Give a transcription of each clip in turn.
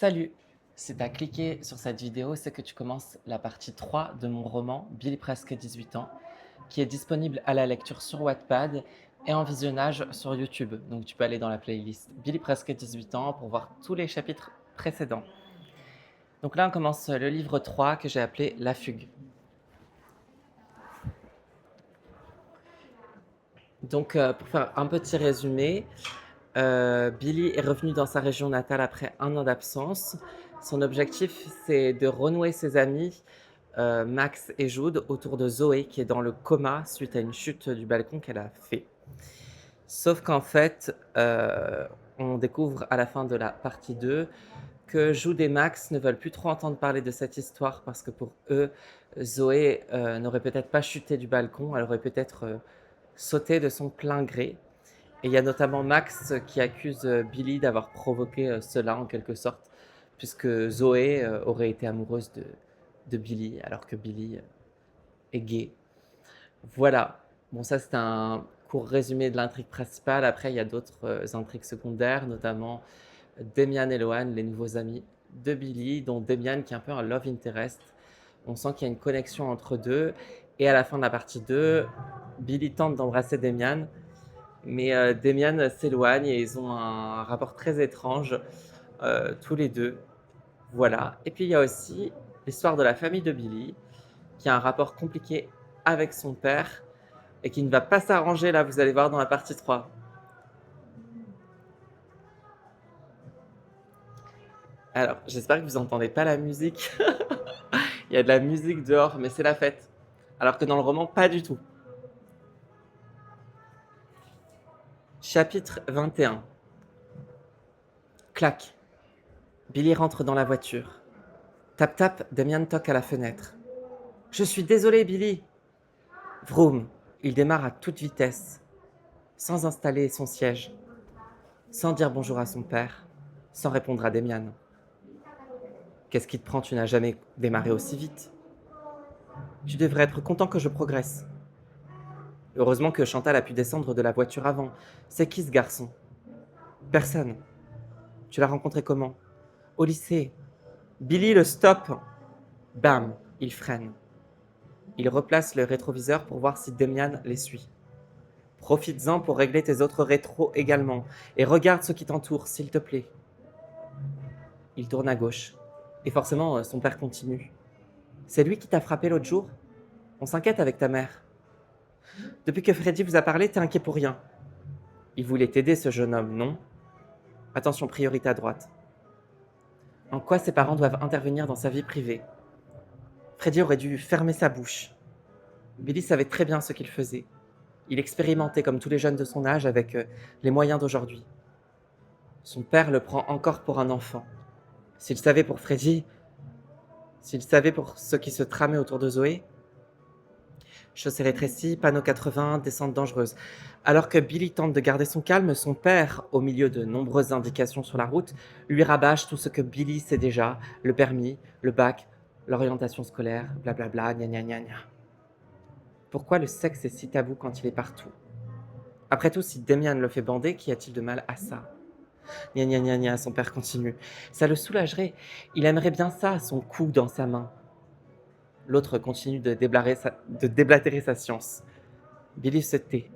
Salut! Si tu as cliqué sur cette vidéo, c'est que tu commences la partie 3 de mon roman Billy presque 18 ans, qui est disponible à la lecture sur Wattpad et en visionnage sur YouTube. Donc tu peux aller dans la playlist Billy presque 18 ans pour voir tous les chapitres précédents. Donc là, on commence le livre 3 que j'ai appelé La fugue. Donc pour faire un petit résumé, Billy est revenu dans sa région natale après un an d'absence. Son objectif, c'est de renouer ses amis Max et Jude autour de Zoé qui est dans le coma suite à une chute du balcon qu'elle a fait. Sauf qu'en fait, on découvre à la fin de la partie 2 que Jude et Max ne veulent plus trop entendre parler de cette histoire parce que pour eux, Zoé n'aurait peut-être pas chuté du balcon, elle aurait peut-être sauté de son plein gré. Et il y a notamment Max qui accuse Billy d'avoir provoqué cela en quelque sorte, puisque Zoé aurait été amoureuse de Billy, alors que Billy est gay. Voilà. Bon, ça c'est un court résumé de l'intrigue principale. Après, il y a d'autres intrigues secondaires, notamment Damian et Lohan, les nouveaux amis de Billy, dont Damian qui est un peu un love interest. On sent qu'il y a une connexion entre deux. Et à la fin de la partie 2, Billy tente d'embrasser Damian, mais Damian s'éloigne et ils ont un rapport très étrange, tous les deux. Voilà. Et puis il y a aussi l'histoire de la famille de Billy, qui a un rapport compliqué avec son père et qui ne va pas s'arranger, là, vous allez voir dans la partie 3. Alors, j'espère que vous n'entendez pas la musique. Il y a de la musique dehors, mais c'est la fête. Alors que dans le roman, pas du tout. Chapitre 21. Clac. Billy rentre dans la voiture. Tap tap, Damian toque à la fenêtre. Je suis désolé, Billy. Vroom. Il démarre à toute vitesse, sans installer son siège, sans dire bonjour à son père, sans répondre à Damian. Qu'est-ce qui te prend? Tu n'as jamais démarré aussi vite. Tu devrais être content que je progresse. Heureusement que Chantal a pu descendre de la voiture avant. C'est qui ce garçon? Personne. Tu l'as rencontré comment? Au lycée. Billy, le stop! Bam! Il freine. Il replace le rétroviseur pour voir si Damian les suit. Profites-en pour régler tes autres rétros également. Et regarde ce qui t'entoure, s'il te plaît. Il tourne à gauche. Et forcément, son père continue. C'est lui qui t'a frappé l'autre jour? On s'inquiète avec ta mère. Depuis que Freddy vous a parlé, t'es inquiet pour rien. Il voulait t'aider, ce jeune homme, non? Attention, priorité à droite. En quoi ses parents doivent intervenir dans sa vie privée? Freddy aurait dû fermer sa bouche. Billy savait très bien ce qu'il faisait. Il expérimentait comme tous les jeunes de son âge avec les moyens d'aujourd'hui. Son père le prend encore pour un enfant. S'il savait pour Freddy, s'il savait pour ce qui se tramait autour de Zoé, chaussée rétrécie, panneau 80, descente dangereuse. Alors que Billy tente de garder son calme, son père, au milieu de nombreuses indications sur la route, lui rabâche tout ce que Billy sait déjà, le permis, le bac, l'orientation scolaire, blablabla, gna gna gna gna. Pourquoi le sexe est si tabou quand il est partout? Après tout, si Damian le fait bander, qu'y a-t-il de mal à ça? Gna gna gna gna, son père continue. Ça le soulagerait. Il aimerait bien ça, son cou dans sa main. L'autre continue de déblatérer sa science. Billy se tait.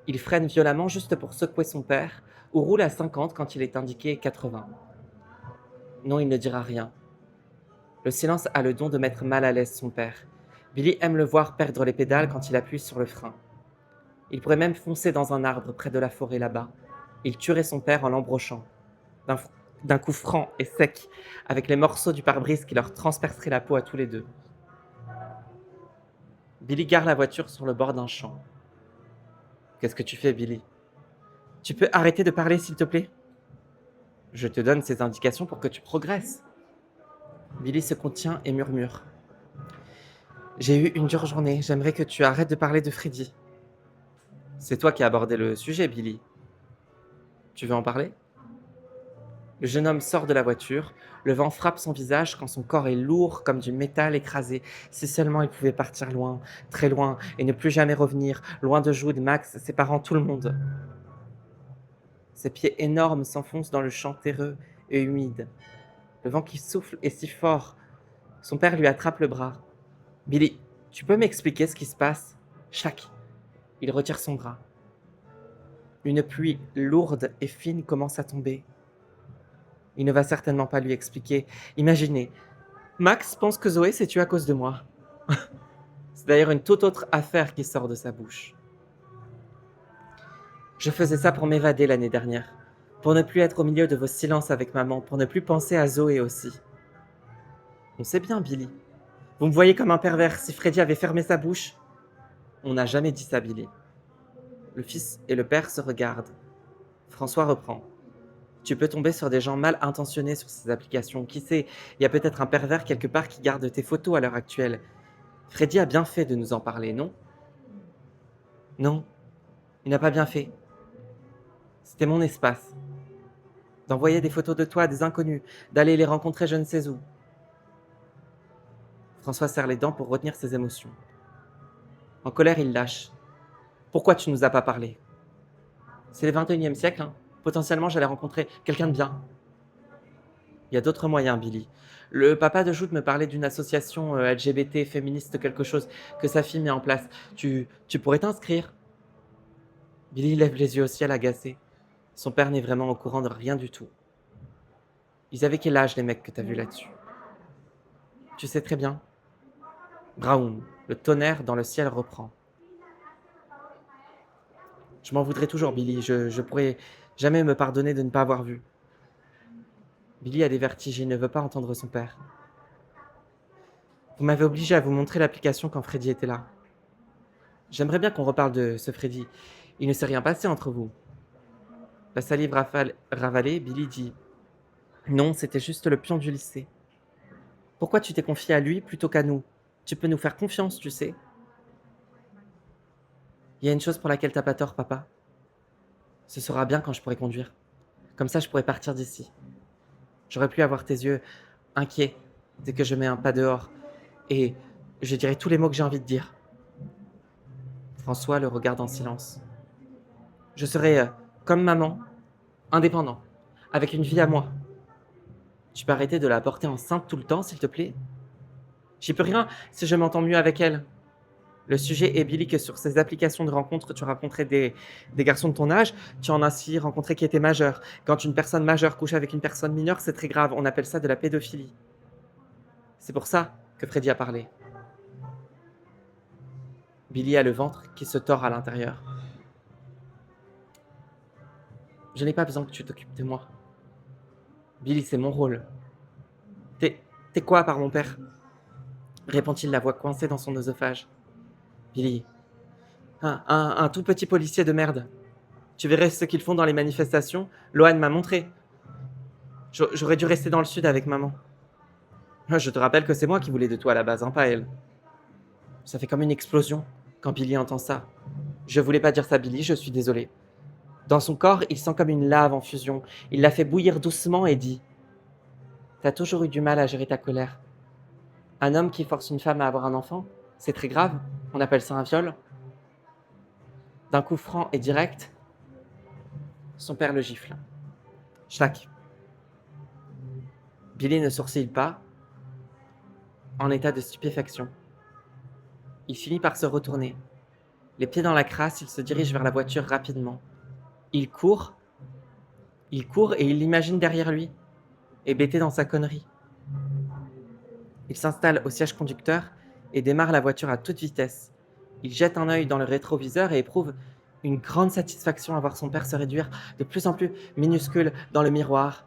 Il freine violemment juste pour secouer son père, ou roule à 50 quand il est indiqué 80. Non, il ne dira rien. Le silence a le don de mettre mal à l'aise son père. Billy aime le voir perdre les pédales quand il appuie sur le frein. Il pourrait même foncer dans un arbre près de la forêt là-bas. Il tuerait son père en l'embrochant, d'un coup franc et sec, avec les morceaux du pare-brise qui leur transperceraient la peau à tous les deux. Billy gare la voiture sur le bord d'un champ. Qu'est-ce que tu fais, Billy? Tu peux arrêter de parler, s'il te plaît? Je te donne ces indications pour que tu progresses. Billy se contient et murmure. J'ai eu une dure journée, j'aimerais que tu arrêtes de parler de Freddy. C'est toi qui as abordé le sujet, Billy. Tu veux en parler? Le jeune homme sort de la voiture, le vent frappe son visage quand son corps est lourd comme du métal écrasé. Si seulement il pouvait partir loin, très loin, et ne plus jamais revenir, loin de Jude, Max, ses parents, tout le monde. Ses pieds énormes s'enfoncent dans le champ terreux et humide. Le vent qui souffle est si fort. Son père lui attrape le bras. Billy, tu peux m'expliquer ce qui se passe? Chaque. Il retire son bras. Une pluie lourde et fine commence à tomber. Il ne va certainement pas lui expliquer. Imaginez, Max pense que Zoé s'est tuée à cause de moi. C'est d'ailleurs une toute autre affaire qui sort de sa bouche. Je faisais ça pour m'évader l'année dernière, pour ne plus être au milieu de vos silences avec maman, pour ne plus penser à Zoé aussi. On sait bien, Billy. Vous me voyez comme un pervers. Si Freddy avait fermé sa bouche, on n'a jamais dit ça, Billy. Le fils et le père se regardent. François reprend. Tu peux tomber sur des gens mal intentionnés sur ces applications. Qui sait, il y a peut-être un pervers quelque part qui garde tes photos à l'heure actuelle. Freddy a bien fait de nous en parler, non? Non, il n'a pas bien fait. C'était mon espace. D'envoyer des photos de toi à des inconnus, d'aller les rencontrer je ne sais où. François serre les dents pour retenir ses émotions. En colère, il lâche. Pourquoi tu nous as pas parlé? C'est le 21e siècle, hein. Potentiellement, j'allais rencontrer quelqu'un de bien. Il y a d'autres moyens, Billy. Le papa de Jude me parlait d'une association LGBT, féministe, quelque chose, que sa fille met en place. Tu pourrais t'inscrire? Billy lève les yeux au ciel agacé. Son père n'est vraiment au courant de rien du tout. Ils avaient quel âge, les mecs que t'as vus là-dessus? Tu sais très bien. Braum, le tonnerre dans le ciel reprend. Je m'en voudrais toujours, Billy. Je pourrais jamais me pardonner de ne pas avoir vu. Billy a des vertiges, il ne veut pas entendre son père. Vous m'avez obligé à vous montrer l'application quand Freddy était là. J'aimerais bien qu'on reparle de ce Freddy. Il ne s'est rien passé entre vous. La salive ravalée, Billy dit non, c'était juste le pion du lycée. Pourquoi tu t'es confié à lui plutôt qu'à nous? Tu peux nous faire confiance, tu sais. Il y a une chose pour laquelle t'as pas tort, papa. Ce sera bien quand je pourrai conduire. Comme ça, je pourrai partir d'ici. J'aurais pu avoir tes yeux inquiets dès que je mets un pas dehors. Et je dirai tous les mots que j'ai envie de dire. François le regarde en silence. Je serai comme maman, indépendant, avec une vie à moi. Tu peux arrêter de la porter enceinte tout le temps, s'il te plaît? J'y peux rien si je m'entends mieux avec elle. Le sujet est, Billy, que sur ces applications de rencontres, tu rencontrais des garçons de ton âge, tu en as aussi rencontré qui étaient majeurs. Quand une personne majeure couche avec une personne mineure, c'est très grave, on appelle ça de la pédophilie. C'est pour ça que Freddy a parlé. Billy a le ventre qui se tord à l'intérieur. Je n'ai pas besoin que tu t'occupes de moi. Billy, c'est mon rôle. T'es quoi par mon père? Répond-il, la voix coincée dans son œsophage. Billy, un tout petit policier de merde. Tu verrais ce qu'ils font dans les manifestations. Lohan m'a montré. J'aurais dû rester dans le sud avec maman. Je te rappelle que c'est moi qui voulais de toi à la base, hein, pas elle. Ça fait comme une explosion quand Billy entend ça. Je voulais pas dire ça, Billy, je suis désolé. Dans son corps, il sent comme une lave en fusion. Il la fait bouillir doucement et dit T'as toujours eu du mal à gérer ta colère. Un homme qui force une femme à avoir un enfant, c'est très grave. On appelle ça un viol. D'un coup franc et direct, son père le gifle. Schlack. Billy ne sourcille pas, en état de stupéfaction. Il finit par se retourner. Les pieds dans la crasse, il se dirige vers la voiture rapidement. Il court et il l'imagine derrière lui, hébété dans sa connerie. Il s'installe au siège conducteur et démarre la voiture à toute vitesse. Il jette un œil dans le rétroviseur et éprouve une grande satisfaction à voir son père se réduire de plus en plus minuscule dans le miroir.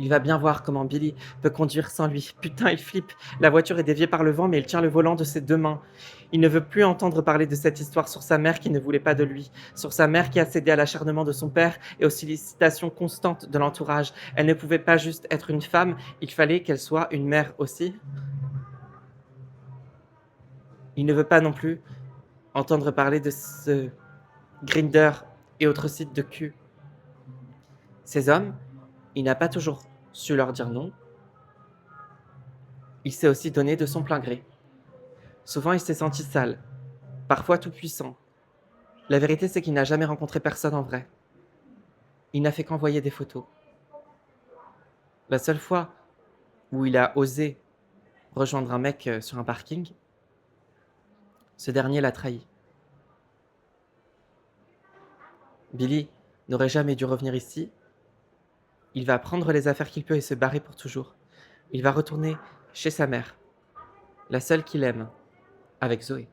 Il va bien voir comment Billy peut conduire sans lui. Putain, il flippe. La voiture est déviée par le vent, mais il tient le volant de ses deux mains. Il ne veut plus entendre parler de cette histoire sur sa mère qui ne voulait pas de lui, sur sa mère qui a cédé à l'acharnement de son père et aux sollicitations constantes de l'entourage. Elle ne pouvait pas juste être une femme, il fallait qu'elle soit une mère aussi. Il ne veut pas non plus entendre parler de ce Grindr et autres sites de cul. Ces hommes, il n'a pas toujours su leur dire non. Il s'est aussi donné de son plein gré. Souvent, il s'est senti sale, parfois tout puissant. La vérité, c'est qu'il n'a jamais rencontré personne en vrai. Il n'a fait qu'envoyer des photos. La seule fois où il a osé rejoindre un mec sur un parking. Ce dernier l'a trahi. Billy n'aurait jamais dû revenir ici. Il va prendre les affaires qu'il peut et se barrer pour toujours. Il va retourner chez sa mère, la seule qu'il aime, avec Zoé.